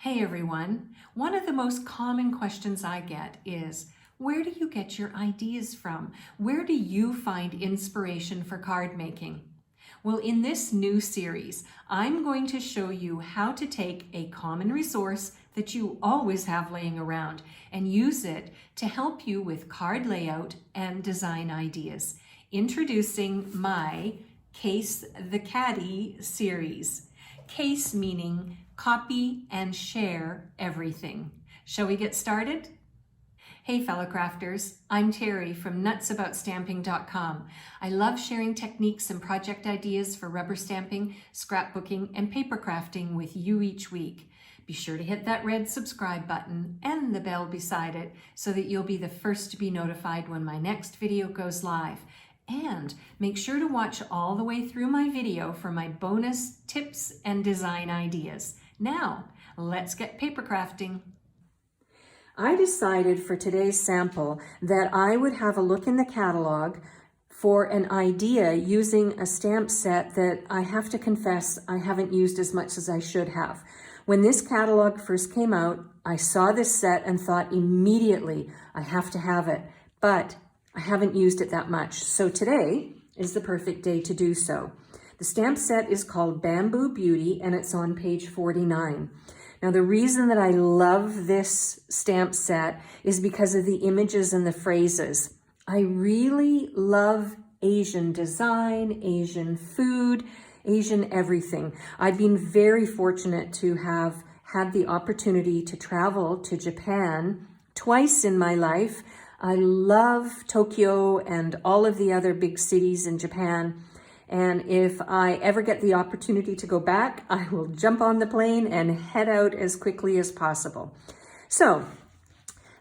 Hey everyone, one of the most common questions I get is, where do you get your ideas from? Where do you find inspiration for card making? Well, in this new series, I'm going to show you how to take a common resource that you always have laying around and use it to help you with card layout and design ideas. Introducing my Case the Catty series. Case meaning copy and share everything. Shall we get started? Hey fellow crafters, I'm Terri from nutsaboutsstamping.com. I love sharing techniques and project ideas for rubber stamping, scrapbooking, and paper crafting with you each week. Be sure to hit that red subscribe button and the bell beside it so that you'll be the first to be notified when my next video goes live. And make sure to watch all the way through my video for my bonus tips and design ideas. Now, let's get paper crafting. I decided for today's sample that I would have a look in the catalog for an idea using a stamp set that I have to confess I haven't used as much as I should have. When this catalog first came out, I saw this set and thought immediately, I have to have it, but I haven't used it that much. So today is the perfect day to do so. The stamp set is called Bamboo Beauty and it's on page 49. Now, the reason that I love this stamp set is because of the images and the phrases. I really love Asian design, Asian food, Asian everything. I've been very fortunate to have had the opportunity to travel to Japan twice in my life. I love Tokyo and all of the other big cities in Japan. And if I ever get the opportunity to go back, I will jump on the plane and head out as quickly as possible. So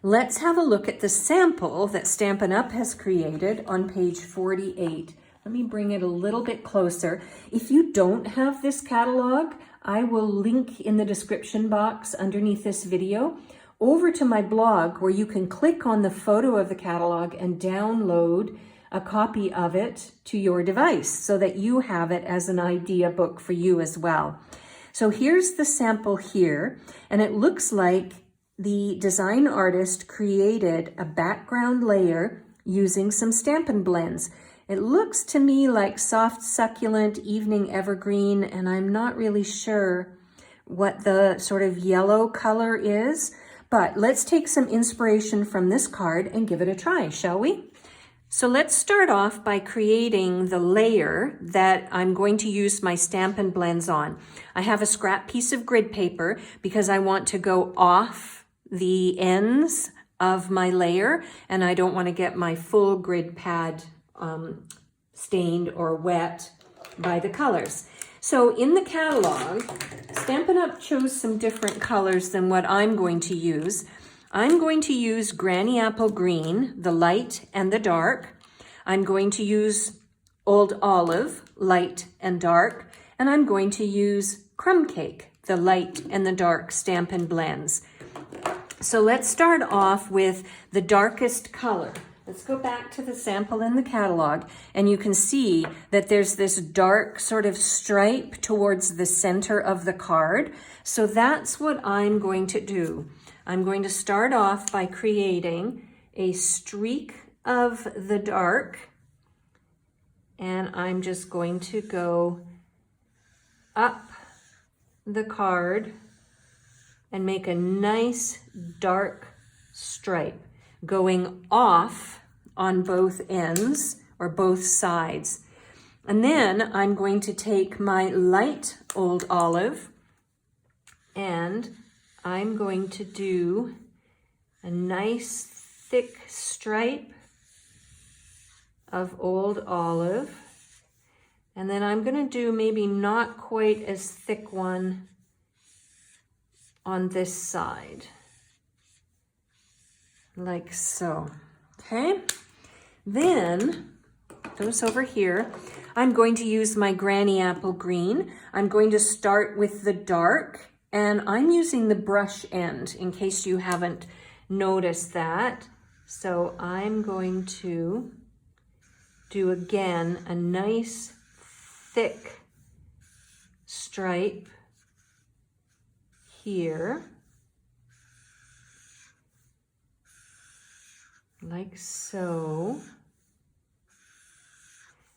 let's have a look at the sample that Stampin' Up! Has created on page 48. Let me bring it a little bit closer. If you don't have this catalog, I will link in the description box underneath this video over to my blog where you can click on the photo of the catalog and download a copy of it to your device so that you have it as an idea book for you as well. So here's the sample here, and it looks like the design artist created a background layer using some Stampin' Blends. It looks to me like soft, succulent, evening evergreen, and I'm not really sure what the sort of yellow color is, but let's take some inspiration from this card and give it a try, shall we? So let's start off by creating the layer that I'm going to use my Stampin' Blends on. I have a scrap piece of grid paper because I want to go off the ends of my layer and I don't want to get my full grid pad stained or wet by the colors. So in the catalog, Stampin' Up! Chose some different colors than what I'm going to use. I'm going to use Granny Apple Green, the light and the dark. I'm going to use Old Olive, light and dark. And I'm going to use Crumb Cake, the light and the dark Stampin' Blends. So let's start off with the darkest color. Let's go back to the sample in the catalog, and you can see that there's this dark sort of stripe towards the center of the card. So that's what I'm going to do. I'm going to start off by creating a streak of the dark, and I'm just going to go up the card and make a nice dark stripe going off on both ends or both sides. And then I'm going to take my light Old Olive and I'm going to do a nice thick stripe of Old Olive. And then I'm going to do maybe not quite as thick one on this side, like so. Okay, then those over here, I'm going to use my Granny Apple Green. I'm going to start with the dark, and I'm using the brush end in case you haven't noticed that. So I'm going to do again a nice thick stripe here, like so.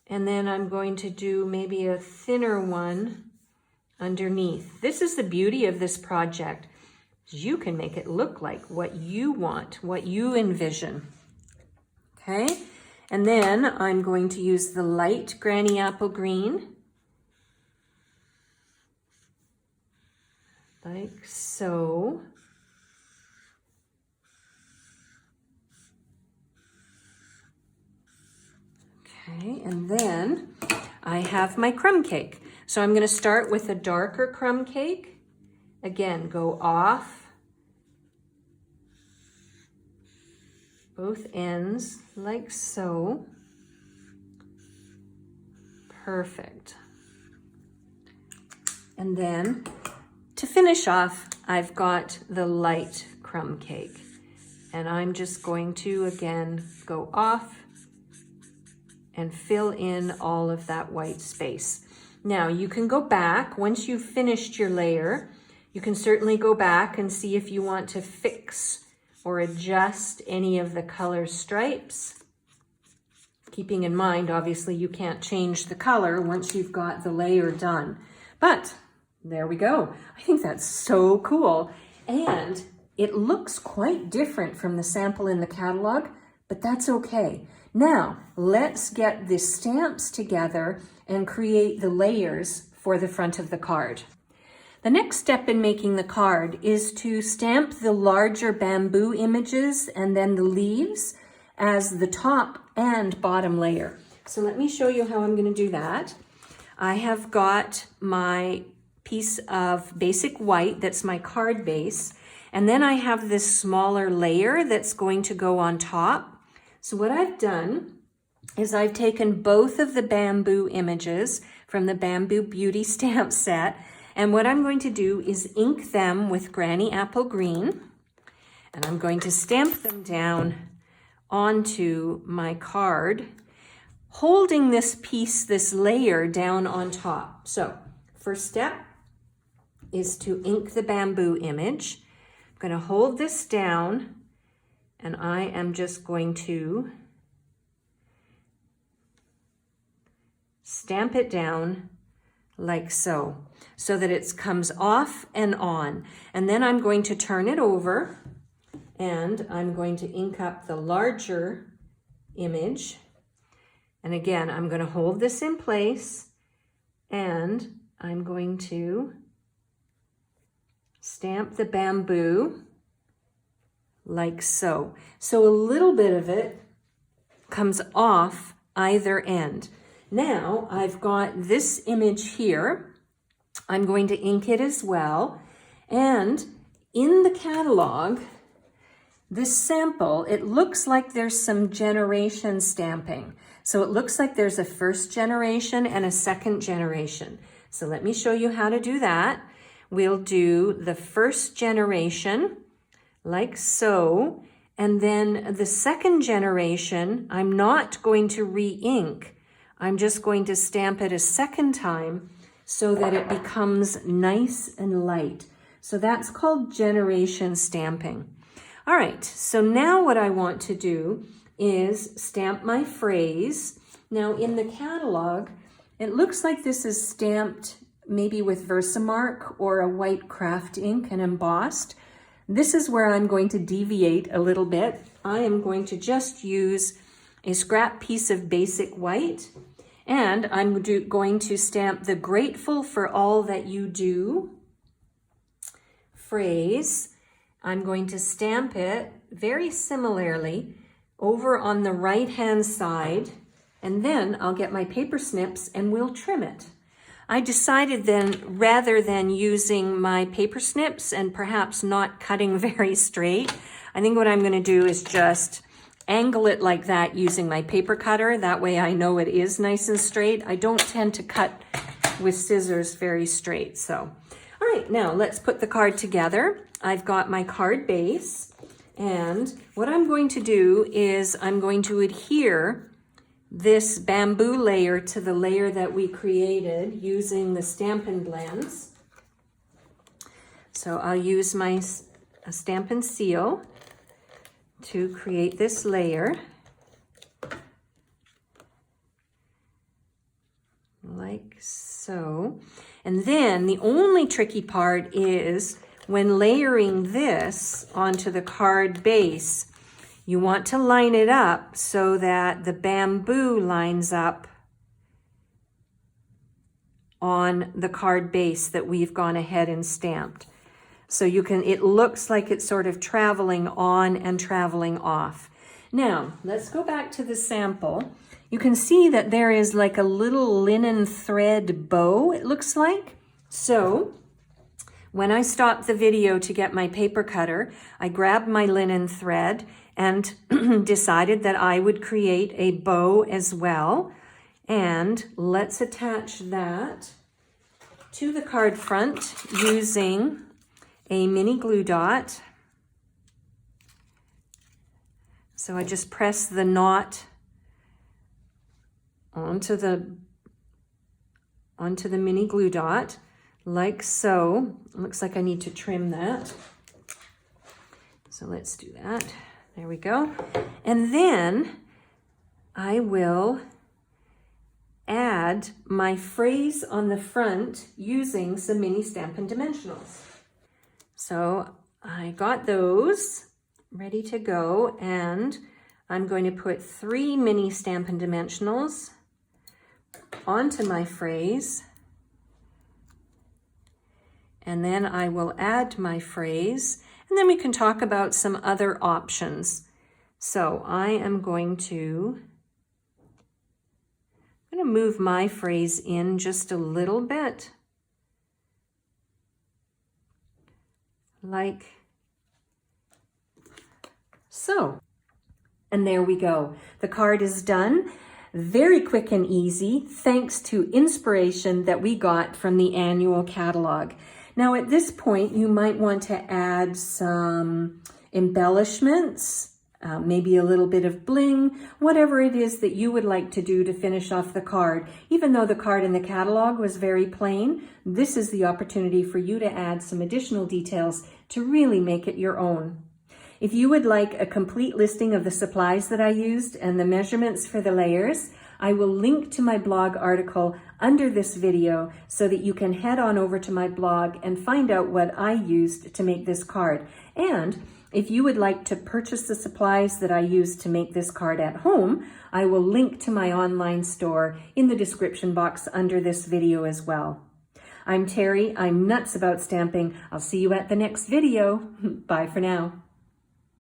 And then I'm going to do maybe a thinner one underneath. This is the beauty of this project. You can make it look like what you want, what you envision. Okay, and then I'm going to use the light Granny Apple Green, like so. Okay, and then I have my crumb cake. So I'm going to start with a darker crumb cake. Again, go off both ends like so. Perfect. And then to finish off, I've got the light crumb cake. And I'm just going to, again, go off and fill in all of that white space. Now you can go back, once you've finished your layer, you can certainly go back and see if you want to fix or adjust any of the color stripes. Keeping in mind, obviously you can't change the color once you've got the layer done. But there we go. I think that's so cool. And it looks quite different from the sample in the catalog, but that's okay. Now, let's get the stamps together and create the layers for the front of the card. The next step in making the card is to stamp the larger bamboo images and then the leaves as the top and bottom layer. So let me show you how I'm going to do that. I have got my piece of basic white that's my card base, and then I have this smaller layer that's going to go on top. So what I've done is I've taken both of the bamboo images from the Bamboo Beauty stamp set, and what I'm going to do is ink them with Granny Apple Green, and I'm going to stamp them down onto my card, holding this piece, this layer down on top. So first step is to ink the bamboo image. I'm going to hold this down, and I am just going to stamp it down like so that it comes off and on. And then I'm going to turn it over, and I'm going to ink up the larger image. And again, I'm going to hold this in place, and I'm going to stamp the bamboo like so. So a little bit of it comes off either end. Now I've got this image here. I'm going to ink it as well. And in the catalog, this sample, it looks like there's some generation stamping. So it looks like there's a first generation and a second generation. So let me show you how to do that. We'll do the first generation like so, and then the second generation, I'm not going to re-ink. I'm just going to stamp it a second time so that it becomes nice and light. So that's called generation stamping. All right, so now what I want to do is stamp my phrase. Now in the catalog, it looks like this is stamped maybe with Versamark or a white craft ink and embossed. This is where I'm going to deviate a little bit. I am going to just use a scrap piece of basic white, and I'm going to stamp the grateful for all that you do phrase. I'm going to stamp it very similarly over on the right-hand side, and then I'll get my paper snips and we'll trim it. I decided then, rather than using my paper snips and perhaps not cutting very straight, I think what I'm going to do is just angle it like that using my paper cutter. That way I know it is nice and straight. I don't tend to cut with scissors very straight. So, all right, now let's put the card together. I've got my card base, and what I'm going to do is I'm going to adhere this bamboo layer to the layer that we created using the Stampin' Blends. So I'll use my Stampin' Seal to create this layer. Like so. And then the only tricky part is when layering this onto the card base, you want to line it up so that the bamboo lines up on the card base that we've gone ahead and stamped. So you can, it looks like it's sort of traveling on and traveling off. Now, let's go back to the sample. You can see that there is like a little linen thread bow, it looks like. So when I stopped the video to get my paper cutter, I grabbed my linen thread and decided that I would create a bow as well. And let's attach that to the card front using a mini glue dot. So I just press the knot onto the mini glue dot like so. It looks like I need to trim that. So let's do that. There we go. And then I will add my phrase on the front using some mini Stampin' Dimensionals. So I got those ready to go, and I'm going to put 3 mini Stampin' Dimensionals onto my phrase, and then I will add my phrase, and then we can talk about some other options. So I am going to move my phrase in just a little bit, like so. And there we go. The card is done. Very quick and easy, thanks to inspiration that we got from the annual catalog. Now at this point, you might want to add some embellishments, maybe a little bit of bling, whatever it is that you would like to do to finish off the card. Even though the card in the catalog was very plain, this is the opportunity for you to add some additional details to really make it your own. If you would like a complete listing of the supplies that I used and the measurements for the layers, I will link to my blog article under this video so that you can head on over to my blog and find out what I used to make this card. And if you would like to purchase the supplies that I used to make this card at home, I will link to my online store in the description box under this video as well. I'm Terry. I'm nuts about stamping. I'll see you at the next video. Bye for now.